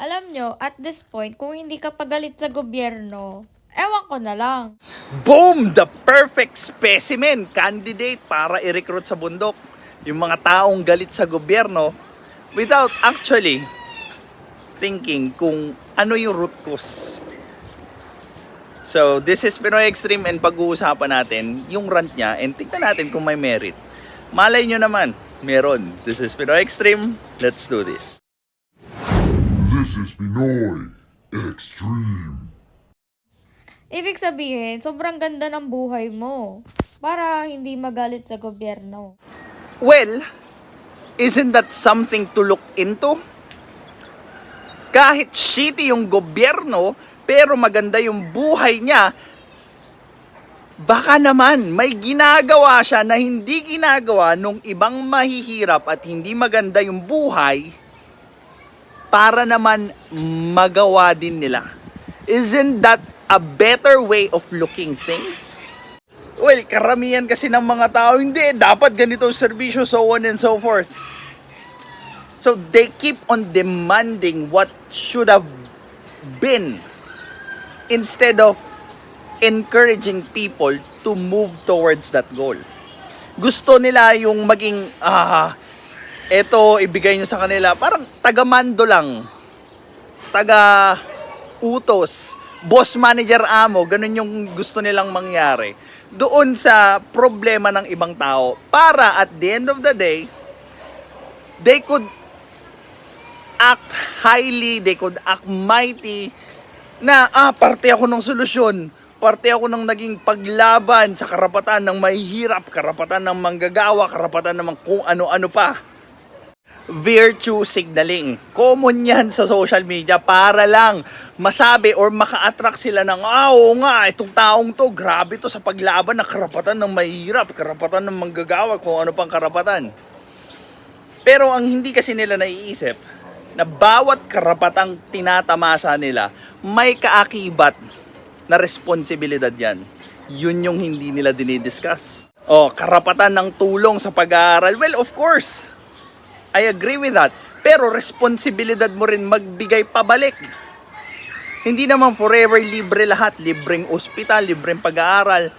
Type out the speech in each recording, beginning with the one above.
Alam nyo, at this point, kung hindi ka pagalit sa gobyerno, ewan ko na lang. Boom! The perfect specimen candidate para i-recruit sa bundok. Yung mga taong galit sa gobyerno without actually thinking kung ano yung root cause. So, this is Pinoy Extreme and pag-uusapan natin yung rant niya and tignan natin kung may merit. Malay nyo naman, meron. This is Pinoy Extreme. Let's do this. This is Pinoy Extreme. Ibig sabihin, sobrang ganda ng buhay mo para hindi magalit sa gobyerno. Well, isn't that something to look into? Kahit shitty yung gobyerno, pero maganda yung buhay niya, baka naman may ginagawa siya na hindi ginagawa nung ibang mahihirap at hindi maganda yung buhay para naman magawa din nila. Isn't that a better way of looking things? Well, karamihan kasi ng mga tao, hindi, dapat ganito ang serbisyo, so on and so forth. So they keep on demanding what should have been instead of encouraging people to move towards that goal. Gusto nila yung maging, eto, ibigay nyo sa kanila, parang taga-mando lang, taga-utos, boss, manager, amo, ganun yung gusto nilang mangyari doon sa problema ng ibang tao para at the end of the day, they could act highly, they could act mighty, na parte ako ng solusyon, parte ako ng naging paglaban sa karapatan ng mahihirap, karapatan ng manggagawa, karapatan ng kung ano-ano pa. Virtue signaling. Common yan sa social media para lang masabi or maka-attract sila ng, oo nga, itong taong to, grabe to sa paglaban ng karapatan ng mahihirap, karapatan ng manggagawa, kung ano pang karapatan. Pero ang hindi kasi nila naiisip, na bawat karapatang tinatamasa nila, may kaakibat na responsibilidad yan. Yun yung hindi nila dinidiscuss. Karapatan ng tulong sa pag-aaral. Well, of course, I agree with that. Pero responsibilidad mo rin magbigay pabalik. Hindi naman forever libre lahat. Libreng ospital, libreng pag-aaral.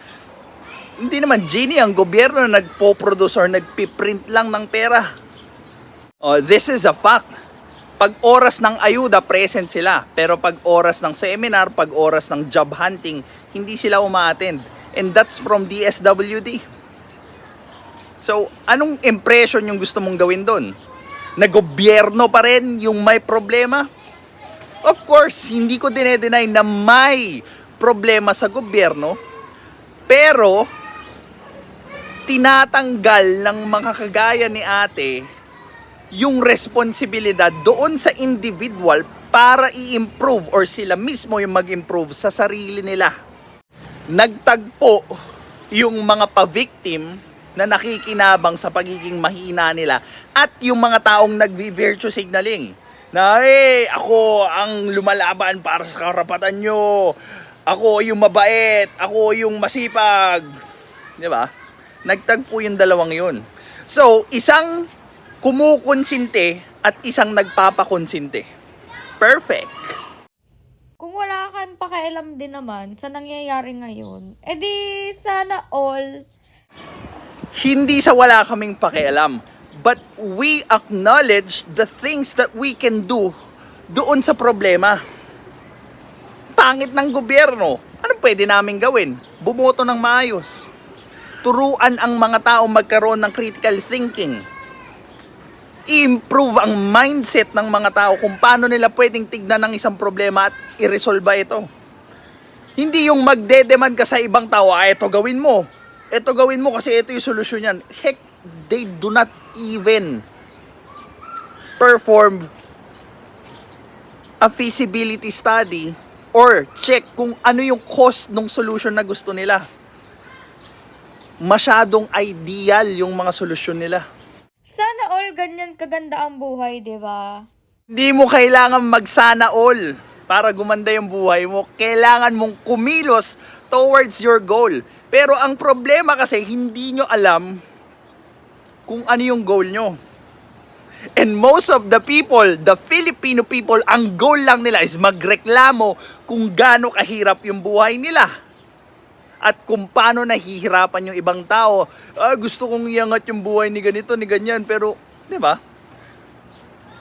Hindi naman genie ang gobyerno na nagpo-produce or nagpiprint lang ng pera. This is a fact. Pag oras ng ayuda, present sila. Pero pag oras ng seminar, pag oras ng job hunting, hindi sila uma-attend. And that's from DSWD. So, anong impression yung gusto mong gawin doon? Na gobyerno pa rin yung may problema? Of course, hindi ko dinedeny na may problema sa gobyerno. Pero, tinatanggal ng mga kagaya ni ate yung responsibilidad doon sa individual para i-improve or sila mismo yung mag-improve sa sarili nila. Nagtagpo yung mga pa-victim na nakikinabang sa pagiging mahina nila at yung mga taong nagvi-virtue signaling na ako ang lumalaban para sa karapatan nyo, ako yung mabait, ako yung masipag, di ba? Nagtagpo yung dalawang yun. So, isang kumukonsinte at isang nagpapakonsinte. Perfect. Kung wala kang pakialam din naman sa nangyayari ngayon, edi sana all. Hindi sa wala kaming pakialam, but we acknowledge the things that we can do doon sa problema. Pangit ng gobyerno. Anong pwede namin gawin? Bumoto ng maayos. Turuan ang mga tao magkaroon ng critical thinking. I-improve ang mindset ng mga tao kung paano nila pwedeng tignan ng isang problema at i-resolve ito. Hindi yung magde-demand ka sa ibang tao, ito gawin mo. Ito gawin mo kasi ito yung solusyon yan. Heck, they do not even perform a feasibility study or check kung ano yung cost ng solution na gusto nila. Masyadong ideal yung mga solusyon nila. Sana all ganyan kaganda ang buhay, di ba? Hindi mo kailangan magsana all para gumanda yung buhay mo. Kailangan mong kumilos towards your goal. Pero ang problema kasi, hindi nyo alam kung ano yung goal nyo. And most of the people, the Filipino people, ang goal lang nila is magreklamo kung gaano kahirap yung buhay nila. At kung paano nahihirapan yung ibang tao. Gusto kong iangat yung buhay ni ganito, ni ganyan. Pero, di ba?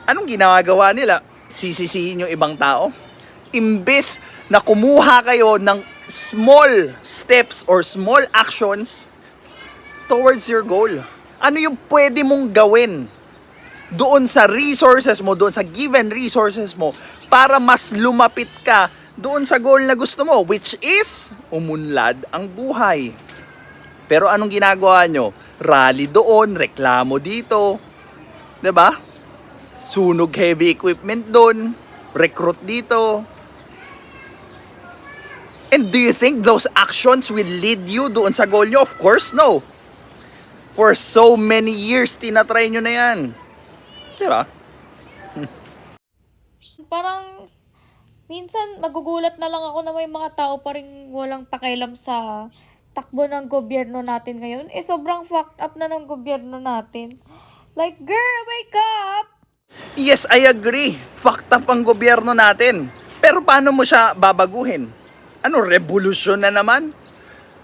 Anong ginagawa nila? Sisisihin yung ibang tao? Imbes na kumuha kayo ng small steps or small actions towards your goal. Ano yung pwede mong gawin doon sa resources mo, doon sa given resources mo, para mas lumapit ka doon sa goal na gusto mo, which is umunlad ang buhay. Pero anong ginagawa nyo? Rally doon, reklamo dito, 'di ba? Sunog heavy equipment doon, recruit dito. And do you think those actions will lead you doon sa goal nyo? Of course, no. For so many years, tinatry nyo na yan. Diba? Parang, minsan magugulat na lang ako na may mga tao pa rin walang pakialam sa takbo ng gobyerno natin ngayon. Sobrang fucked up na ng gobyerno natin. Like, girl, wake up! Yes, I agree. Fucked up ang gobyerno natin. Pero paano mo siya babaguhin? Ano, revolusyon na naman?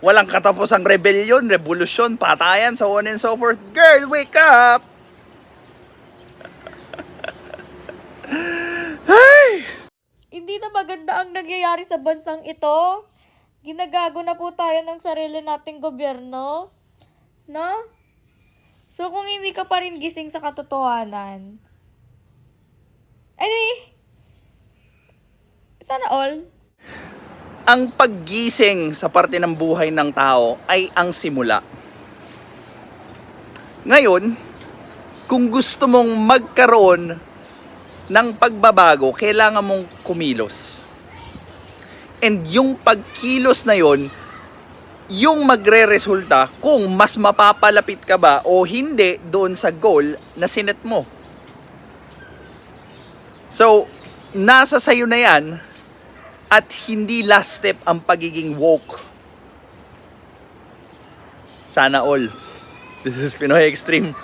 Walang katapusang rebellion, revolusyon, patayan, so on and so forth. Girl, wake up! Hindi na maganda ang nangyayari sa bansang ito. Ginagago na po tayo ng sarili nating gobyerno. No? So, kung hindi ka pa rin gising sa katotohanan, sana all. Ang paggising sa parte ng buhay ng tao ay ang simula. Ngayon, kung gusto mong magkaroon ng pagbabago, kailangan mong kumilos. And yung pagkilos na yon, yung magre-resulta kung mas mapapalapit ka ba o hindi doon sa goal na sinet mo. So, nasa sayo na yan, at hindi last step ang pagiging woke. Sana all. This is Pinoy Extreme.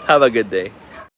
Have a good day.